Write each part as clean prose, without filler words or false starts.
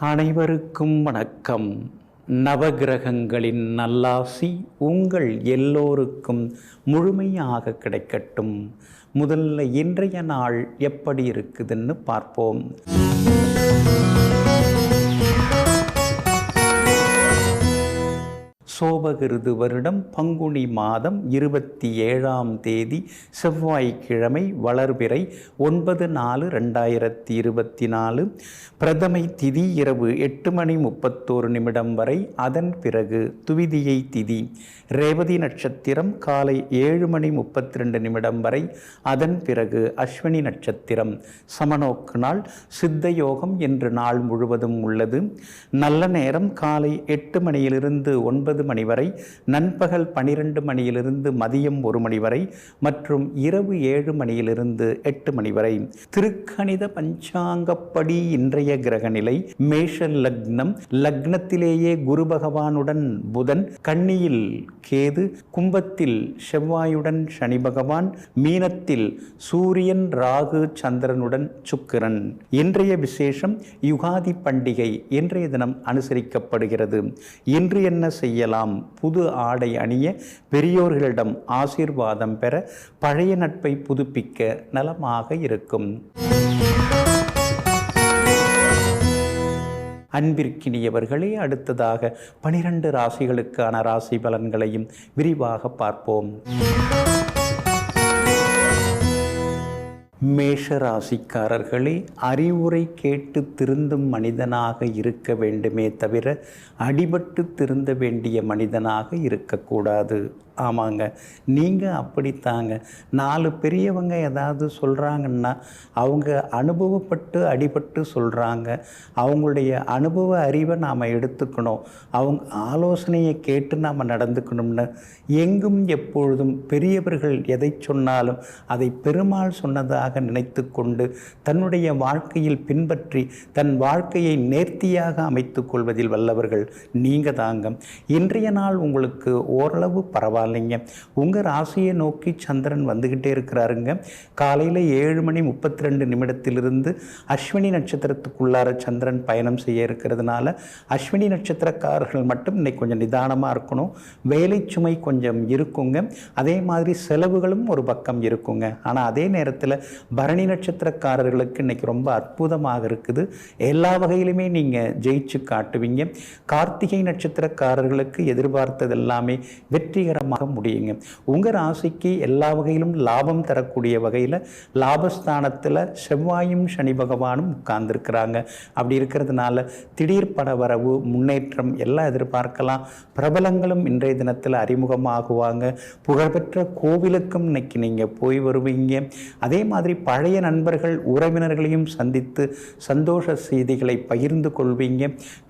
அனைவருக்கும் வணக்கம். நவகிரகங்களின் நல்லாசி உங்கள் எல்லோருக்கும் முழுமையாக கிடைக்கட்டும். முதல்ல இன்றைய நாள் எப்படி இருக்குதுன்னு பார்ப்போம். சோபகிருது வருடம் பங்குனி மாதம் 27ஆம் தேதி செவ்வாய்க்கிழமை, வளர்பிறை 9/4/2024. பிரதமை திதி இரவு 8:31 வரை. அதன் பிறகு துவிதியை திதி. ரேவதி நட்சத்திரம் காலை 7:32 வரை. அதன் பிறகு அஸ்வினி நட்சத்திரம். சமநோக்கு நாள். சித்த யோகம் என்று நாள் முழுவதும் உள்ளது. நல்ல நேரம் காலை 8 மணியிலிருந்து 9 மணி வரை, நண்பகல் 12 மணியிலிருந்து மதியம் 1 மணி வரை மற்றும் இரவு 7 மணியிலிருந்து 8 மணி வரை. திருக்கணித பஞ்சாங்கப்படி இன்றைய கிரக நிலை: மேஷ லக்னம். லக்னத்திலேயே குரு பகவானுடன் புதன், கன்னியில் கேது, கும்பத்தில் செவ்வாயுடன் சனி பகவான், மீனத்தில் சூரியன், ராகு, சந்திரனுடன் சுக்கிரன். இன்றைய விசேஷம் யுகாதி பண்டிகை இன்றைய தினம் அனுசரிக்கப்படுகிறது. இன்று என்ன செய்யலாம்? புது ஆடை அணிய, பெரியோர்களிடம் ஆசீர்வாதம் பெற, பழைய நட்பை புதுப்பிக்க நலமாக இருக்கும். அன்பிற்கினியவர்களே, அடுத்ததாக 12 ராசிகளுக்கான ராசி பலன்களையும் விரிவாக பார்ப்போம். மேஷ ராசிக்காரர்களே, அறிவுரை கேட்டு திருந்தும் மனிதனாக இருக்க வேண்டுமே தவிர அடிபட்டு திருந்த வேண்டிய மனிதனாக இருக்கக்கூடாது. ஆமாங்க, நீங்கள் அப்படித்தாங்க. 4 பெரியவங்க ஏதாவது சொல்கிறாங்கன்னா அவங்க அனுபவப்பட்டு அடிபட்டு சொல்கிறாங்க. அவங்களுடைய அனுபவ அறிவை நாம் எடுத்துக்கணும். அவங்க ஆலோசனையை கேட்டு நாம் நடந்துக்கணும்னு எங்கும் எப்பொழுதும் பெரியவர்கள் எதை சொன்னாலும் அதை பெருமாள் சொன்னதாக நினைத்து கொண்டு தன்னுடைய வாழ்க்கையில் பின்பற்றி தன் வாழ்க்கையை நேர்த்தியாக அமைத்து கொள்வதில் வல்லவர்கள் நீங்கள் தாங்க. இன்றைய நாள் உங்களுக்கு ஓரளவு பரவாயில்லைங்க. உங்கள் ராசியை நோக்கி சந்திரன் வந்துக்கிட்டே இருக்கிறாருங்க. காலையில் 7:32 அஸ்வினி நட்சத்திரத்துக்குள்ளார சந்திரன் பயணம் செய்ய இருக்கிறதுனால அஸ்வினி நட்சத்திரக்காரர்கள் மட்டும் இன்னைக்கு கொஞ்சம் நிதானமாக இருக்கணும். வேலை சுமை கொஞ்சம் இருக்குங்க. அதே மாதிரி செலவுகளும் ஒரு பக்கம் இருக்குங்க. ஆனால் அதே நேரத்தில் பரணி நட்சத்திரக்காரர்களுக்கு இன்னைக்கு ரொம்ப அற்புதமாக இருக்குது. எல்லா வகையிலுமே நீங்கள் ஜெயிச்சு காட்டுவீங்க. கார்த்திகை நட்சத்திரக்காரர்களுக்கு எதிர்பார்த்தது எல்லாமே வெற்றிகரமாக முடியுங்க. உங்கள் ராசிக்கு எல்லா வகையிலும் லாபம் தரக்கூடிய வகையில் லாபஸ்தானத்தில் செவ்வாயும் சனி பகவானும் உட்கார்ந்துருக்கிறாங்க. அப்படி இருக்கிறதுனால திடீர் பணவரவு, முன்னேற்றம் எல்லாம் எதிர்பார்க்கலாம். பிரபலங்களும் இன்றைய தினத்தில் அறிமுகமாகுவாங்க. புகழ்பெற்ற கோவிலுக்கும் இன்னைக்கு நீங்கள் போய் வருவீங்க. அதே மாதிரி பழைய நண்பர்கள், உறவினர்களையும் சந்தித்து சந்தோஷ செய்திகளை பகிர்ந்து கொள்வீங்க.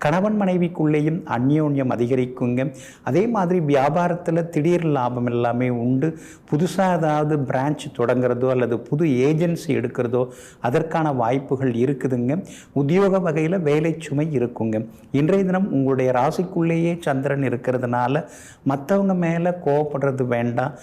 கணவன் மனைவிக்குள்ளேயும் அந்யோன்யம் அதிகரிக்குங்க. அதே மாதிரி வியாபாரத்தில் திடீர் லாபம் எல்லாமே உண்டு. புதுசாக ஏதாவது பிரான்ச் தொடங்குறதோ அல்லது புது ஏஜென்சி எடுக்கிறதோ அதற்கான வாய்ப்புகள் இருக்குதுங்க. உத்தியோக வகையில் வேலை சுமை இருக்குங்க. இன்றைய தினம் உங்களுடைய ராசிக்குள்ளேயே சந்திரன் இருக்கிறதுனால மற்றவங்க மேலே கோவப்படுறது வேண்டாம்.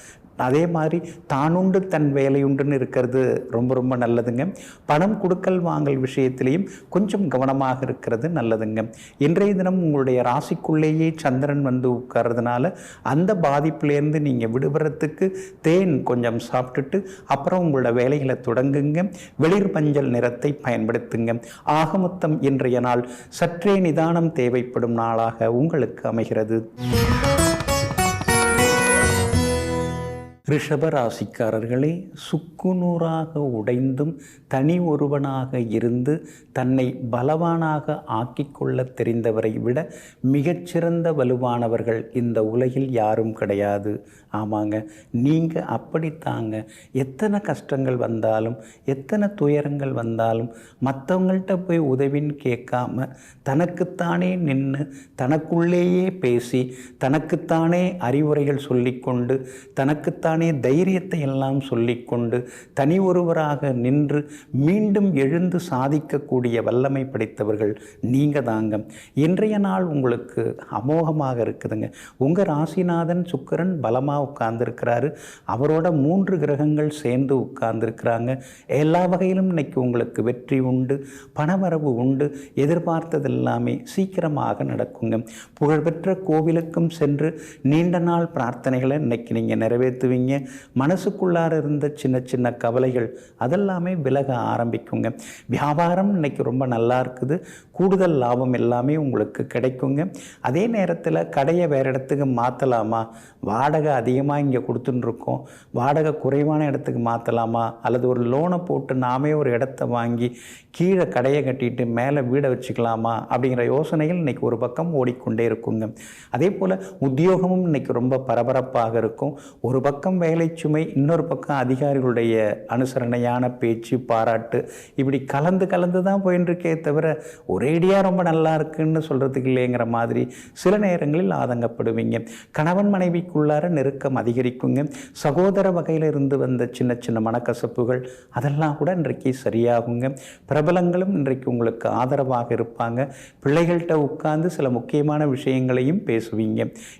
அதே மாதிரி தானுண்டு தன் வேலையுண்டுன்னு இருக்கிறது ரொம்ப ரொம்ப நல்லதுங்க. பணம் கொடுக்கல் வாங்கல் விஷயத்திலையும் கொஞ்சம் கவனமாக இருக்கிறது நல்லதுங்க. இன்றைய தினம் உங்களுடைய ராசிக்குள்ளேயே சந்திரன் வந்து உட்கார்றதுனால அந்த பாதிப்புலேருந்து நீங்கள் விடுபடுறதுக்கு தேன் கொஞ்சம் சாப்பிட்டுட்டு அப்புறம் உங்களோட வேலைகளை தொடங்குங்க. வெளிர் மஞ்சள் நிறத்தை பயன்படுத்துங்க. ஆக மொத்தம் இன்றைய நாள் சற்றே நிதானம் தேவைப்படும் நாளாக உங்களுக்கு அமைகிறது. ரிஷப ராசிக்காரர்களே, சுக்குநூறாக உடைந்தும் தனி ஒருவனாக இருந்து தன்னை பலவானாக ஆக்கிக்கொள்ள தெரிந்தவரை விட மிகச்சிறந்த வலுவானவர்கள் இந்த உலகில் யாரும் கிடையாது. ஆமாங்க, நீங்கள் அப்படித்தாங்க. எத்தனை கஷ்டங்கள் வந்தாலும், எத்தனை துயரங்கள் வந்தாலும் மற்றவங்கள்ட்ட போய் உதவின்னு கேட்காம தனக்குத்தானே நின்று தனக்குள்ளேயே பேசி தனக்குத்தானே அறிவுரைகள் சொல்லிக்கொண்டு தனக்குத்தானே தனக்குத்தானே தைரியத்தை எல்லாம் சொல்லிக்கொண்டு தனி ஒருவராக நின்று மீண்டும் எழுந்து சாதிக்கக்கூடிய வல்லமை படைத்தவர்கள் நீங்கள் தாங்க. இன்றைய நாள் உங்களுக்கு அமோகமாக இருக்குதுங்க. உங்கள் ராசிநாதன் சுக்கிரன் பலமாக உட்கார்ந்துருக்கிறாரு. அவரோட 3 கிரகங்கள் சேர்ந்து உட்கார்ந்துருக்கிறாங்க. எல்லா வகையிலும் இன்னைக்கு உங்களுக்கு வெற்றி உண்டு, பணவரவு உண்டு. எதிர்பார்த்தது எல்லாமே சீக்கிரமாக நடக்குங்க. புகழ்பெற்ற கோவிலுக்கும் சென்று நீண்ட நாள் பிரார்த்தனைகளை இன்னைக்கு நீங்கள் நிறைவேற்றுவீங்க. மனசுக்குள்ளார இருந்த சின்ன சின்ன கவலைகள் அதெல்லாமே விலக ஆரம்பிக்குங்க. வியாபாரம் இன்னைக்கு ரொம்ப நல்லா இருக்குது. கூடுதல் லாபம் எல்லாமே உங்களுக்கு கிடைக்குங்க. அதே நேரத்தில் கடையை வேறு இடத்துக்கு மாற்றலாமா, வாடகை அதிகமாக இங்கே கொடுத்துட்டுருக்கோம், வாடகை குறைவான இடத்துக்கு மாற்றலாமா, அல்லது ஒரு லோனை போட்டு நாமே ஒரு இடத்த வாங்கி கீழே கடையை கட்டிட்டு மேலே வீடை வச்சுக்கலாமா அப்படிங்கிற யோசனைகள் இன்றைக்கி ஒரு பக்கம் ஓடிக்கொண்டே இருக்குங்க. அதே போல் உத்தியோகமும் இன்றைக்கி ரொம்ப பரபரப்பாக இருக்கும். ஒரு பக்கம் வேலை சுமை, இன்னொரு பக்கம் அதிகாரிகளுடைய அனுசரணையான பேச்சு, பாராட்டு, இப்படி கலந்து கலந்து தான் போயின்னு இருக்கே தவிர ஒரேடியாக ரொம்ப நல்லா இருக்குன்னு சொல்கிறதுக்கு இல்லைங்கிற மாதிரி சில நேரங்களில் ஆதங்கப்படுவீங்க. கணவன் மனைவிக்குள்ளார நெருக்கம் அதிகரிக்குங்க. சகோதர வகையில் இருந்து வந்த சின்ன சின்ன மனக்கசப்புகள் அதெல்லாம் கூட இன்றைக்கு சரியாகுங்க. பிரபலங்களும் இன்றைக்கு உங்களுக்கு ஆதரவாக இருப்பாங்க. பிள்ளைகள்கிட்ட உட்கார்ந்து சில முக்கியமான விஷயங்களையும் பேசுவீங்க.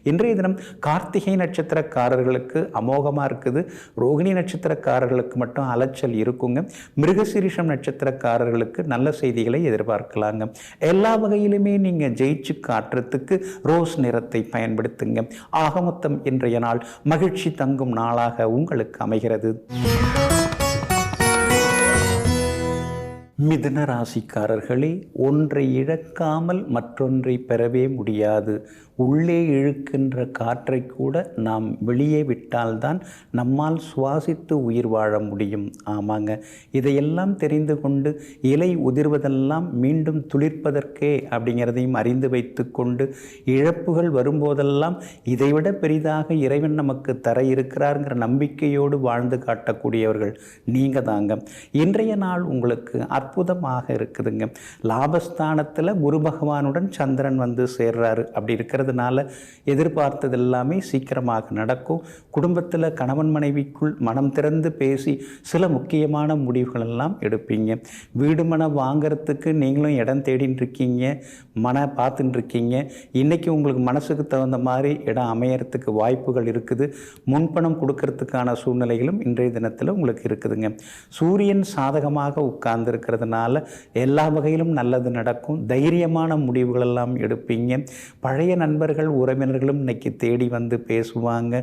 இன்றைய தினம் கார்த்திகை நட்சத்திரக்காரர்களுக்கு அமோகமாக இருக்குது. ரோகிணி நட்சத்திரக்காரர்களுக்கு மட்டும் அலைச்சல் இருக்குங்க. மிருகசீரிஷம் நட்சத்திரக்காரர்களுக்கு நல்ல செய்திகளை எதிர்பார்க்கலாங்க. எல்லா வகையிலுமே நீங்கள் ஜெயிச்சு காட்டுறதுக்கு ரோஸ் நிறத்தை பயன்படுத்துங்க. ஆக மொத்தம் இன்றைய நாள் மகிழ்ச்சி தங்கும் நாளாக உங்களுக்கு அமைகிறது. மிதுன ராசிக்காரர்களே, ஒன்றை இழக்காமல் மற்றொன்றை பெறவே முடியாது. உள்ளே இழுக்கின்ற காற்றை கூட நாம் வெளியே விட்டால்தான் நம்மால் சுவாசித்து உயிர் வாழ முடியும். ஆமாங்க, இதையெல்லாம் தெரிந்து கொண்டு இலை உதிர்வதெல்லாம் மீண்டும் துளிர்ப்பதற்கே அப்படிங்கிறதையும் அறிந்து வைத்து கொண்டு இழப்புகள் வரும்போதெல்லாம் இதைவிட பெரிதாக இறைவன் நமக்கு தர இருக்கிறாருங்கிற நம்பிக்கையோடு வாழ்ந்து காட்டக்கூடியவர்கள் நீங்கள் தாங்க. இன்றைய நாள் உங்களுக்கு அற்புதமாக இருக்குதுங்க. லாபஸ்தானத்தில் குரு பகவானுடன் சந்திரன் வந்து சேர்றாரு. அப்படி இருக்கிறதுனால எதிர்பார்த்தது எல்லாமே சீக்கிரமாக நடக்கும். குடும்பத்தில் கணவன் மனைவிக்குள் மனம் திறந்து பேசி சில முக்கியமான முடிவுகள் எல்லாம் எடுப்பீங்க. வீடு மனை வாங்கிறதுக்கு நீங்களும் இடம் தேடின்னு இருக்கீங்க, மனை பார்த்துட்டு இருக்கீங்க. இன்றைக்கி உங்களுக்கு மனசுக்கு தகுந்த மாதிரி இடம் அமையறதுக்கு வாய்ப்புகள் இருக்குது. முன்பணம் கொடுக்கறதுக்கான சூழ்நிலைகளும் இன்றைய தினத்தில் உங்களுக்கு இருக்குதுங்க. சூரியன் சாதகமாக உட்கார்ந்துருக்கிறதுனால எல்லா வகையிலும் நல்லது நடக்கும். தைரியமான முடிவுகள் எல்லாம் எடுப்பீங்க. பழைய நண்பர்கள் உறவினர்களும் இன்னைக்கு தேடி வந்து பேசுவாங்க.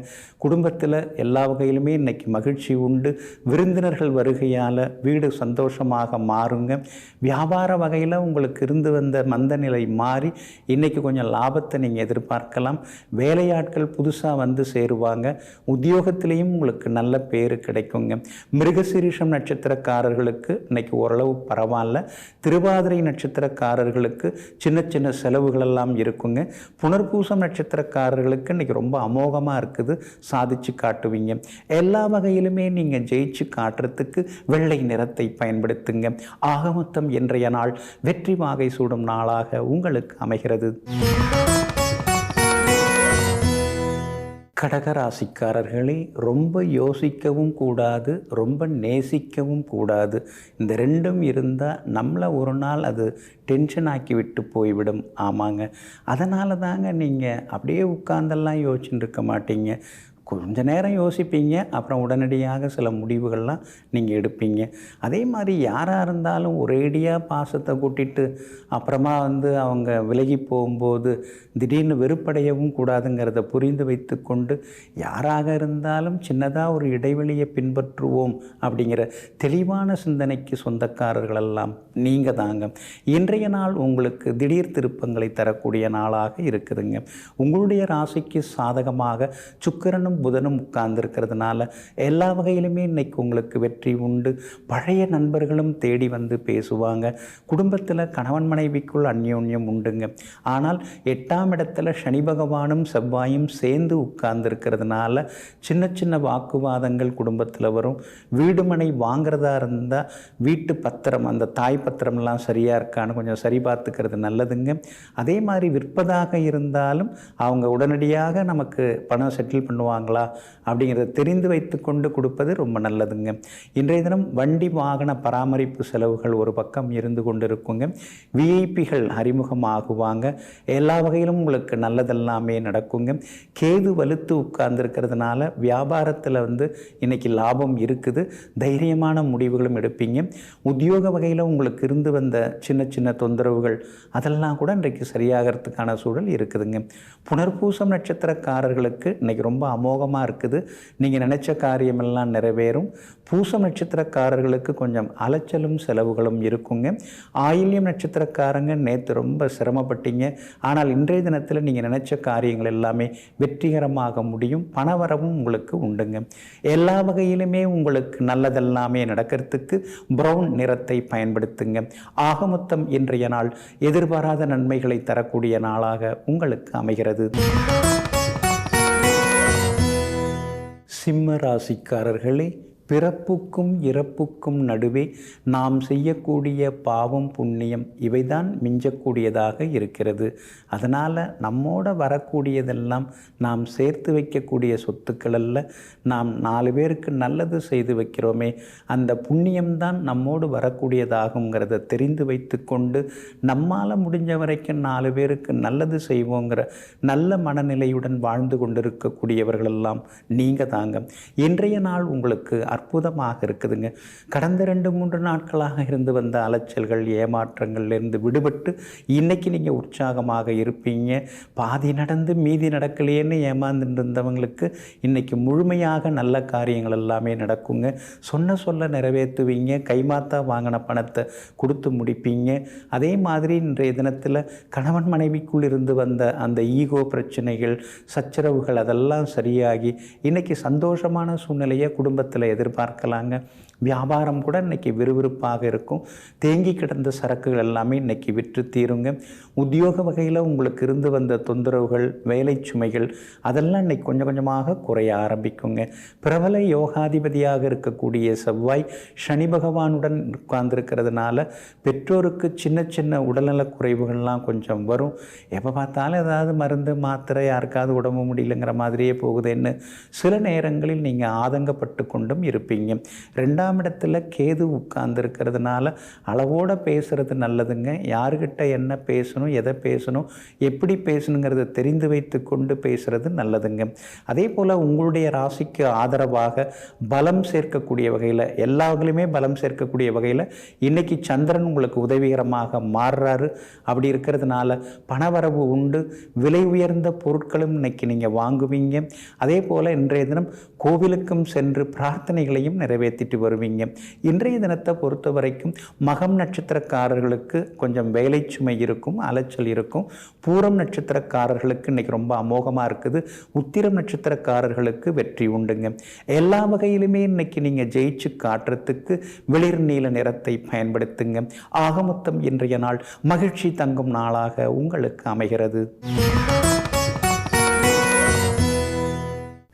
குடும்பத்தில் எல்லா வகையிலுமே இன்னைக்கு மகிழ்ச்சி உண்டு. விருந்தினர்கள் வருகையால் வீடு சந்தோஷமாக மாறுங்க. வியாபார வகையில் உங்களுக்கு இருந்து வந்த மந்த நிலை மாறி இன்னைக்கு கொஞ்சம் லாபத்தை நீங்கள் எதிர்பார்க்கலாம். வேலையாட்கள் புதுசாக வந்து சேருவாங்க. உத்தியோகத்திலையும் உங்களுக்கு நல்ல பேர் கிடைக்குங்க. மிருகசீரிஷம் நட்சத்திரக்காரர்களுக்கு இன்னைக்கு ஓரளவு பரவாயில்ல. திருவாதிரை நட்சத்திரக்காரர்களுக்கு சின்ன சின்ன செலவுகளெல்லாம் இருக்குங்க. புனர்பூசம் நட்சத்திரக்காரர்களுக்கு இன்றைக்கி ரொம்ப அமோகமாக இருக்குது. சாதிச்சு காட்டுவீங்க. எல்லா வகையிலுமே நீங்கள் ஜெயிச்சு காட்டுறதுக்கு வெள்ளை நிறத்தை பயன்படுத்துங்க. ஆக மொத்தம் இன்றைய நாள் வெற்றி வாகை சூடும் நாளாக உங்களுக்கு அமைகிறது. கடகராசிக்காரர்களே, ரொம்ப யோசிக்கவும் கூடாது, ரொம்ப நேசிக்கவும் கூடாது. இந்த ரெண்டும் இருந்தால் நம்மளை ஒரு நாள் அது டென்ஷன் ஆக்கி விட்டு போய்விடும். ஆமாங்க, அதனால தாங்க நீங்கள் அப்படியே உட்கார்ந்தெல்லாம் யோசிச்சுட்டு இருக்க மாட்டீங்க. கொஞ்ச நேரம் யோசிப்பீங்க, அப்புறம் உடனடியாக சில முடிவுகள்லாம் நீங்கள் எடுப்பீங்க. அதே மாதிரி யாராக இருந்தாலும் ஒரேடியாக பாசத்தை கூட்டிட்டு அப்புறமா அவங்க விலகி போகும்போது திடீர்னு வெறுப்படையவும் கூடாதுங்கிறத புரிந்து வைத்து கொண்டு யாராக இருந்தாலும் சின்னதாக ஒரு இடைவெளியை பின்பற்றுவோம் அப்படிங்கிற தெளிவான சிந்தனைக்கு சொந்தக்காரர்களெல்லாம் நீங்கள் தாங்க. இன்றைய நாள் உங்களுக்கு திடீர் திருப்பங்களை தரக்கூடிய நாளாக இருக்குதுங்க. உங்களுடைய ராசிக்கு சாதகமாக சுக்கிரனும் புதனும் உட்கார்ந்துருக்கிறதுனால எல்லா வகையிலுமே இன்னைக்கு உங்களுக்கு வெற்றி உண்டு. பழைய நண்பர்களும் தேடி வந்து பேசுவாங்க. குடும்பத்தில் கணவன் மனைவிக்குள் அந்யோன்யம் உண்டுங்க. ஆனால் 8ஆம் இடத்துல சனி பகவானும் செவ்வாயும் சேர்ந்து உட்கார்ந்துருக்கிறதுனால சின்ன சின்ன வாக்குவாதங்கள் குடும்பத்தில் வரும். வீடு மனை வாங்கிறதா இருந்தால் வீட்டு பத்திரம், அந்த தாய் பத்திரம்லாம் சரியாக இருக்கான்னு கொஞ்சம் சரி பார்த்துக்கிறது நல்லதுங்க. அதே மாதிரி விற்பதாக இருந்தாலும் அவங்க உடனடியாக நமக்கு பணம் செட்டில் பண்ணுவாங்க கொடுப்பாங்களா அப்படிங்கிறத தெரிந்து வைத்து கொண்டு கொடுப்பது ரொம்ப நல்லதுங்க. இன்றைய தினம் வண்டி வாகன பராமரிப்பு செலவுகள் ஒரு பக்கம் இருந்து கொண்டு இருக்குங்க. விஐபிகள் அறிமுகமாகுவாங்க. எல்லா வகையிலும் உங்களுக்கு நல்லதெல்லாமே நடக்குங்க. கேது வலுத்து உட்கார்ந்துருக்கிறதுனால வியாபாரத்தில் இன்னைக்கு லாபம் இருக்குது. தைரியமான முடிவுகளும் எடுப்பீங்க. உத்தியோக வகையில் உங்களுக்கு இருந்து வந்த சின்ன சின்ன தொந்தரவுகள் அதெல்லாம் கூட இன்றைக்கு சரியாகிறதுக்கான சூழல் இருக்குதுங்க. புனர்பூசம் நட்சத்திரக்காரர்களுக்கு இன்றைக்கி ரொம்ப அமோகமாக இருக்குது. நீங்கள் நினச்ச காரியமெல்லாம் நிறைவேறும். பூசம் நட்சத்திரக்காரர்களுக்கு கொஞ்சம் அலைச்சலும் செலவுகளும் இருக்குங்க. ஆயில்யம் நட்சத்திரக்காரங்க நேற்று ரொம்ப சிரமப்பட்டீங்க. ஆனால் இன்றைய தினத்தில் நீங்கள் நினச்ச காரியங்கள் எல்லாமே வெற்றிகரமாக முடியும். பணவரவும் உங்களுக்கு உண்டுங்க. எல்லா வகையிலுமே உங்களுக்கு நல்லதெல்லாமே நடக்கிறதுக்கு பிரவுன் நிறத்தை பயன்படுத்துங்க. ஆகமொத்தம் இன்றைய நாள் எதிர்பாராத நன்மைகளை தரக்கூடிய நாளாக உங்களுக்கு அமைகிறது. சிம்ம ராசிக்காரர்களே, பிறப்புக்கும் இறப்புக்கும் நடுவே நாம் செய்யக்கூடிய பாவம் புண்ணியம் இவைதான் மிஞ்சக்கூடியதாக இருக்கிறது. அதனால் நம்மோட வரக்கூடியதெல்லாம் நாம் சேர்த்து வைக்கக்கூடிய சொத்துக்கள் அல்ல. நாம் 4 பேருக்கு நல்லது செய்து வைக்கிறோமே, அந்த புண்ணியம்தான் நம்மோடு வரக்கூடியதாகுங்கிறத தெரிந்து வைத்து கொண்டு நம்மால் முடிஞ்ச வரைக்கும் 4 பேருக்கு நல்லது செய்வோங்கிற நல்ல மனநிலையுடன் வாழ்ந்து கொண்டிருக்கக்கூடியவர்களெல்லாம் நீங்கள் தாங்க. இன்றைய நாள் உங்களுக்கு அற்புதமாக இருக்குதுங்க. கடந்த 2-3 நாட்களாக இருந்து வந்த அலைச்சல்கள் ஏமாற்றங்கள்லேருந்து விடுபட்டு இன்னைக்கு நீங்கள் உற்சாகமாக இருப்பீங்க. பாதி நடந்து மீதி நடக்கலையேன்னு ஏமாந்துட்டு இருந்தவங்களுக்கு இன்னைக்கு முழுமையாக நல்ல காரியங்கள் எல்லாமே நடக்குங்க. சொல்ல நிறைவேற்றுவீங்க. கைமாத்தா வாங்கின பணத்தை கொடுத்து முடிப்பீங்க. அதே மாதிரி இன்றைய தினத்தில் கணவன் மனைவிக்குள் இருந்து வந்த அந்த ஈகோ பிரச்சனைகள் சச்சரவுகள் அதெல்லாம் சரியாகி இன்னைக்கு சந்தோஷமான சூழ்நிலையை குடும்பத்தில் எதிர்பார்க்கலாங்க. வியாபாரம் கூட இன்றைக்கி விறுவிறுப்பாக இருக்கும். தேங்கி கிடந்த சரக்குகள் எல்லாமே இன்றைக்கி விற்று தீருங்க. உத்தியோக வகையில் உங்களுக்கு இருந்து வந்த தொந்தரவுகள் வேலை சுமைகள் அதெல்லாம் இன்றைக்கி கொஞ்சம் கொஞ்சமாக குறைய ஆரம்பிக்குங்க. பிரபல யோகாதிபதியாக இருக்கக்கூடிய செவ்வாய் சனி பகவானுடன் உட்கார்ந்துருக்கிறதுனால பெற்றோருக்கு சின்ன சின்ன உடல்நலக் குறைவுகள்லாம் கொஞ்சம் வரும். எப்போ பார்த்தாலும் ஏதாவது மருந்து மாத்திரை யாருக்காவது உடம்பு முடியலைங்கிற மாதிரியே போகுதுன்னு சில நேரங்களில் நீங்கள் ஆதங்கப்பட்டு கொண்டும் இருப்பீங்க. 2ஆம் இடத்துல கேது உட்கார்ந்துருக்கிறதுனால அளவோடு பேசுகிறது நல்லதுங்க. யாருக்கிட்ட என்ன பேசணும், எதை பேசணும், எப்படி பேசணுங்கிறத தெரிந்து வைத்து கொண்டு பேசுகிறது நல்லதுங்க. அதே போல் உங்களுடைய ராசிக்கு ஆதரவாக பலம் சேர்க்கக்கூடிய வகையில் எல்லா வகையிலுமே பலம் சேர்க்கக்கூடிய வகையில் இன்றைக்கி சந்திரன் உங்களுக்கு உதவிகரமாக மாறுறாரு. அப்படி இருக்கிறதுனால பணவரவு உண்டு. விலை உயர்ந்த பொருட்களும் இன்றைக்கி நீங்கள் வாங்குவீங்க. அதே போல் இன்றைய தினம் கோவிலுக்கும் சென்று பிரார்த்தனைகளையும் நிறைவேற்றிட்டு வருவீங்க. இன்றைய தினத்தை பொறுத்த வரைக்கும் மகம் நட்சத்திரக்காரர்களுக்கு கொஞ்சம் வேலை சுமை இருக்கும், அலைச்சல் இருக்கும். பூரம் நட்சத்திரக்காரர்களுக்கு இன்னைக்கு ரொம்ப அமோகமாக இருக்குது. உத்திரம் நட்சத்திரக்காரர்களுக்கு வெற்றி உண்டுங்க. எல்லா வகையிலுமே இன்னைக்கு நீங்கள் ஜெயிச்சு காட்டுறதுக்கு வெளிர் நீல நிறத்தை பயன்படுத்துங்க. ஆகமொத்தம் இன்றைய நாள் மகிழ்ச்சி தங்கும் நாளாக உங்களுக்கு அமைகிறது.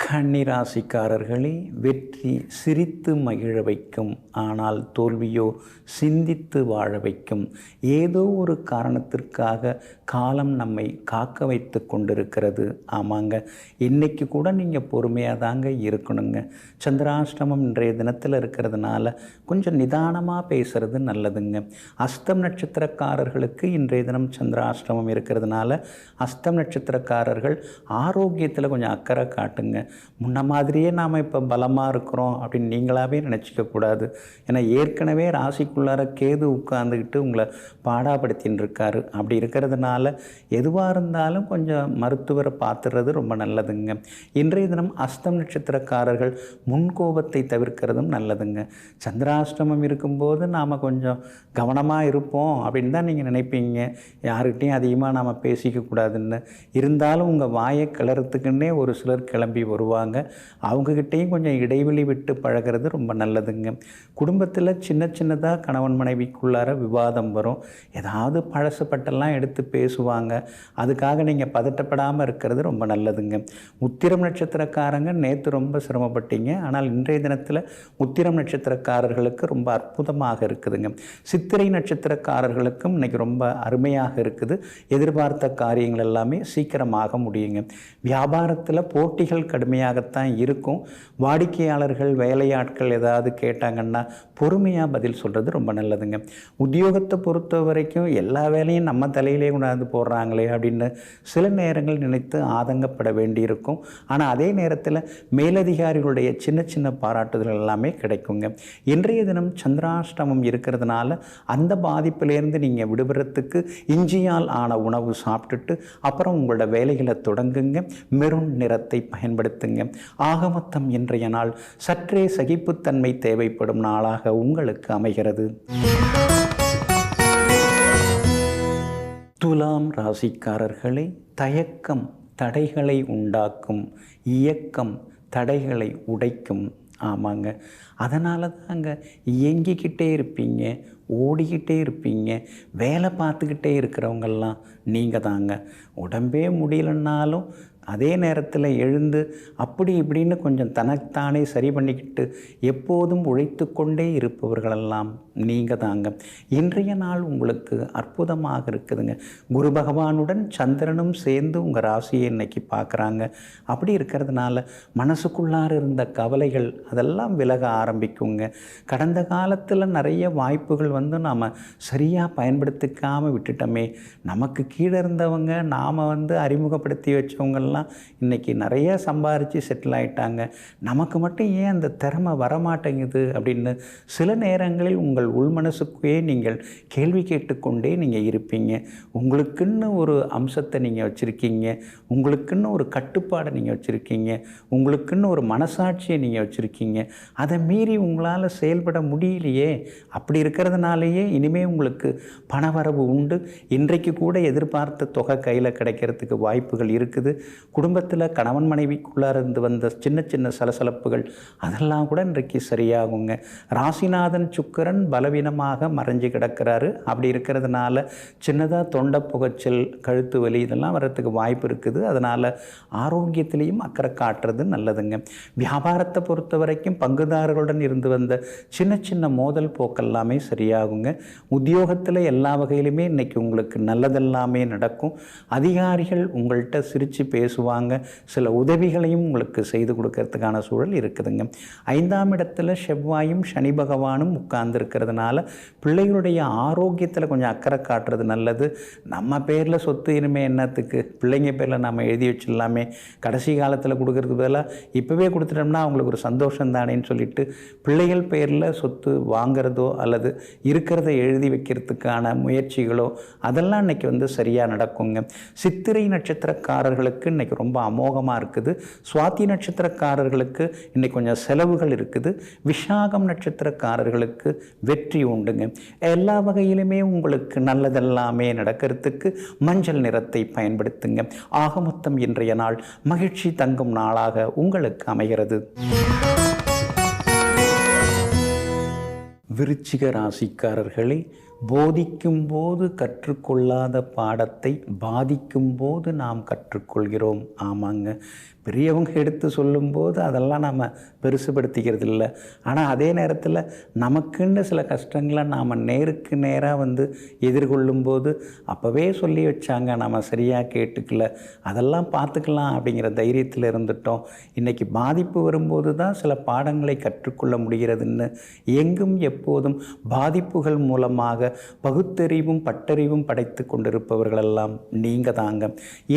கன்னிராசிக்காரர்களே, வெற்றி சிரித்து மகிழ வைக்கும், ஆனால் தோல்வியோ சிந்தித்து வாழ வைக்கும். ஏதோ ஒரு காரணத்திற்காக காலம் நம்மை காக்க வைத்து கொண்டிருக்கிறது. ஆமாங்க, இன்றைக்கி கூட நீங்கள் பொறுமையாக தாங்க இருக்கணுங்க. சந்திராஷ்டமம் இன்றைய தினத்தில் இருக்கிறதுனால கொஞ்சம் நிதானமாக பேசுகிறது நல்லதுங்க. அஸ்தம் நட்சத்திரக்காரர்களுக்கு இன்றைய தினம் சந்திராஷ்டமம் இருக்கிறதுனால அஸ்தம் நட்சத்திரக்காரர்கள் ஆரோக்கியத்தில் கொஞ்சம் அக்கறை காட்டுங்க. முன்ன மாதிரியே நாம் இப்போ பலமாக இருக்கிறோம் அப்படின்னு நீங்களாகவே நினச்சிக்கக்கூடாது. ஏன்னா ஏற்கனவே ராசிக்குள்ளார கேது உட்கார்ந்துக்கிட்டு உங்களை பாடாப்படுத்தின்னு இருக்காரு. அப்படி இருக்கிறதுனால எதுவாக இருந்தாலும் கொஞ்சம் மருத்துவரை பார்த்துறது ரொம்ப நல்லதுங்க. இன்றைய தினம் அஸ்தம் நட்சத்திரக்காரர்கள் முன்கோபத்தை தவிர்க்கிறதும் நல்லதுங்க. சந்திராஷ்டமம் இருக்கும்போது நாம் கொஞ்சம் கவனமாக இருப்போம் அப்படின்னு தான் நீங்கள் நினைப்பீங்க. யாருக்கிட்டையும் அதிகமாக நாம் பேசிக்கக்கூடாதுன்னு. இருந்தாலும் உங்கள் வாயை கிளறத்துக்குன்னே ஒரு சிலர் கிளம்பி வருவாங்க. அவங்கக்கிட்டையும் கொஞ்சம் இடைவெளி விட்டு பழகிறது ரொம்ப நல்லதுங்க. குடும்பத்தில் சின்ன சின்னதாக கணவன் மனைவிக்குள்ளார விவாதம் வரும். ஏதாவது பழசுப்பட்டெல்லாம் எடுத்து பேசுவாங்க. அதுக்காக நீங்கள் பதட்டப்படாமல் இருக்கிறது ரொம்ப நல்லதுங்க. உத்திரம் நட்சத்திரக்காரங்க நேற்று ரொம்ப சிரமப்பட்டீங்க. ஆனால் இன்றைய தினத்தில் உத்திரம் நட்சத்திரக்காரர்களுக்கு ரொம்ப அற்புதமாக இருக்குதுங்க. சித்திரை நட்சத்திரக்காரர்களுக்கும் இன்றைக்கி ரொம்ப அருமையாக இருக்குது. எதிர்பார்த்த காரியங்கள் எல்லாமே சீக்கிரமாக முடியுங்க. வியாபாரத்தில் போட்டிகள் கடுமையாக தன்மையாகத்தான் இருக்கும். வாடிக்கையாளர்கள் வேலையாட்கள் ஏதாவது கேட்டாங்கன்னா பொறுமையாக பதில் சொல்கிறது ரொம்ப நல்லதுங்க. உத்தியோகத்தை பொறுத்த வரைக்கும் எல்லா வேலையும் நம்ம தலையிலே கொண்டாந்து போடுறாங்களே அப்படின்னு சில நேரங்கள் நினைத்து ஆதங்கப்பட வேண்டியிருக்கும். ஆனால் அதே நேரத்தில் மேலதிகாரிகளுடைய சின்ன சின்ன பாராட்டுதல் எல்லாமே கிடைக்குங்க. இன்றைய தினம் சந்திராஷ்டமம் இருக்கிறதுனால அந்த பாதிப்பிலேருந்து நீங்கள் விடுபடுறதுக்கு இஞ்சியால் ஆன உணவு சாப்பிட்டுட்டு அப்புறம் உங்களோட வேலைகளை தொடங்குங்க. மெரூன் நிறத்தை பயன்படுத்துங்க. ஆகமொத்தம் இன்றைய நாள் சற்றே சகிப்புத்தன்மை தேவைப்படும் நாளாக உங்களுக்கு அமைகிறது. துலாம் ராசிக்காரர்களை தயக்கம் தடைகளை உண்டாக்கும், இயக்கம் தடைகளை உடைக்கும். ஆமாங்க, அதனால தாங்க இயங்கிக்கிட்டே இருப்பீங்க, ஓடிக்கிட்டே இருப்பீங்க. வேலை பார்த்துக்கிட்டே இருக்கிறவங்கெல்லாம் நீங்கள் தாங்க. உடம்பே முடியலன்னாலும் அதே நேரத்தில் எழுந்து அப்படி இப்படின்னு கொஞ்சம் தனத்தானே சரி பண்ணிக்கிட்டு எப்போதும் உழைத்து கொண்டே இருப்பவர்களெல்லாம் நீங்கள் தாங்க. இன்றைய நாள் உங்களுக்கு அற்புதமாக இருக்குதுங்க. குரு பகவானுடன் சந்திரனும் சேர்ந்து உங்கள் ராசியை இன்னைக்கு பார்க்குறாங்க. அப்படி இருக்கிறதுனால மனசுக்குள்ளார இருந்த கவலைகள் அதெல்லாம் விலக ஆரம்பிக்குங்க. கடந்த காலத்தில் நிறைய வாய்ப்புகள் நாம் சரியாக பயன்படுத்திக்காமல் விட்டுட்டோமே. நமக்கு கீழே இருந்தவங்க நாம் அறிமுகப்படுத்தி வச்சவங்கெல்லாம் இன்றைக்கி நிறைய சம்பாரித்து செட்டில் ஆகிட்டாங்க. நமக்கு மட்டும் ஏன் அந்த திறமை வரமாட்டேங்குது அப்படின்னு சில நேரங்களில் உங்கள் உள்மனசுக்கே நீங்கள் கேள்வி கேட்டுக்கொண்டே நீங்கள் இருப்பீங்க. உங்களுக்குன்னு ஒரு அம்சத்தை நீங்கள் வச்சுருக்கீங்க, உங்களுக்குன்னு ஒரு கட்டுப்பாடை நீங்கள் வச்சுருக்கீங்க, உங்களுக்குன்னு ஒரு மனசாட்சியை நீங்கள் வச்சுருக்கீங்க. அதை மீறி உங்களால் செயல்பட முடியலையே. அப்படி இருக்கிறதுனாலேயே இனிமேல் உங்களுக்கு பணவரவு உண்டு. இன்றைக்கு கூட எதிர்பார்த்த தொகை கையில் கிடைக்கிறதுக்கு வாய்ப்புகள் இருக்குது. குடும்பத்தில் கணவன் மனைவிக்குள்ளார இருந்து வந்த சின்ன சின்ன சலசலப்புகள் அதெல்லாம் கூட இன்றைக்கு சரியாகுங்க. ராசிநாதன் சுக்கிரன் பலவீனமாக மறைஞ்சு கிடக்கிறாரு. அப்படி இருக்கிறதுனால சின்னதாக தொண்டை புகைச்சல், கழுத்து வலி இதெல்லாம் வர்றதுக்கு வாய்ப்பு இருக்குது. அதனால் ஆரோக்கியத்திலையும் அக்கறை காட்டுறது நல்லதுங்க. வியாபாரத்தை பொறுத்த வரைக்கும் பங்குதாரர்களுடன் இருந்து வந்த சின்ன சின்ன மோதல் போக்கெல்லாமே சரியாகுங்க. உத்தியோகத்தில் எல்லா வகையிலுமே இன்றைக்கி உங்களுக்கு நல்லதெல்லாமே நடக்கும். அதிகாரிகள் உங்கள்கிட்ட சிரித்து பேசுவாங்க. சில உதவிகளையும் உங்களுக்கு செய்து கொடுக்கறதுக்கான சூழல் இருக்குதுங்க. 5ஆம் இடத்துல செவ்வாயும் சனி பகவானும் உட்கார்ந்துருக்கிறதுனால பிள்ளைகளுடைய ஆரோக்கியத்தில் கொஞ்சம் அக்கறை காட்டுறது நல்லது. நம்ம பேரில் சொத்து இனிமேல் என்னத்துக்கு, பிள்ளைங்க பேரில் நம்ம எழுதி வச்சிடலாமே, கடைசி காலத்தில் கொடுக்கறதுக்கு பதிலாக இப்போவே கொடுத்துட்டோம்னா அவங்களுக்கு ஒரு சந்தோஷம் தானேன்னு சொல்லிட்டு பிள்ளைகள் பேரில் சொத்து வாங்கிறதோ அல்லது இருக்கிறத எழுதி வைக்கிறதுக்கான முயற்சிகளோ அதெல்லாம் இன்றைக்கி சரியாக நடக்குங்க. சித்திரை நட்சத்திரக்காரர்களுக்கு இன்றைக்கி ரொம்ப அமோகமாக இருக்குது. சுவாதி நட்சத்திரக்காரர்களுக்கு இன்றைக்கி கொஞ்சம் செலவுகள் இருக்குது. விஷாகம் நட்சத்திரக்காரர்களுக்கு வெற்றி உண்டுங்க. எல்லா வகையிலுமே உங்களுக்கு நல்லதெல்லாமே நடக்கிறதுக்கு மஞ்சள் நிறத்தை பயன்படுத்துங்க. ஆக மொத்தம் இன்றைய நாள் மகிழ்ச்சி தங்கும் நாளாக உங்களுக்கு அமைகிறது. விருச்சிக ராசிக்காரர்களை போதிக்கும் போது கற்றுக்கொள்ளாத பாடத்தை பாதிக்கும் போது நாம் கற்றுக்கொள்கிறோம். ஆமாங்க, பெரியவங்க எடுத்து சொல்லும்போது அதெல்லாம் நாம் பெருசுபடுத்திக்கிறது இல்லை. ஆனால் அதே நேரத்தில் நமக்குன்னு சில கஷ்டங்களை நாம் நேருக்கு நேராக எதிர்கொள்ளும்போது அப்போவே சொல்லி வச்சாங்க, நம்ம சரியாக கேட்டுக்கல, அதெல்லாம் பார்த்துக்கலாம் அப்படிங்கிற தைரியத்தில் இருந்துட்டோம். இன்றைக்கி பாதிப்பு வரும்போது தான் சில பாடங்களை கற்றுக்கொள்ள முடிகிறதுன்னு எங்கும் எப்போதும் பாதிப்புகள் மூலமாக பகுத்தறிவும் பட்டறிவும் படைத்து கொண்டிருப்பவர்களெல்லாம் நீங்கள் தாங்க.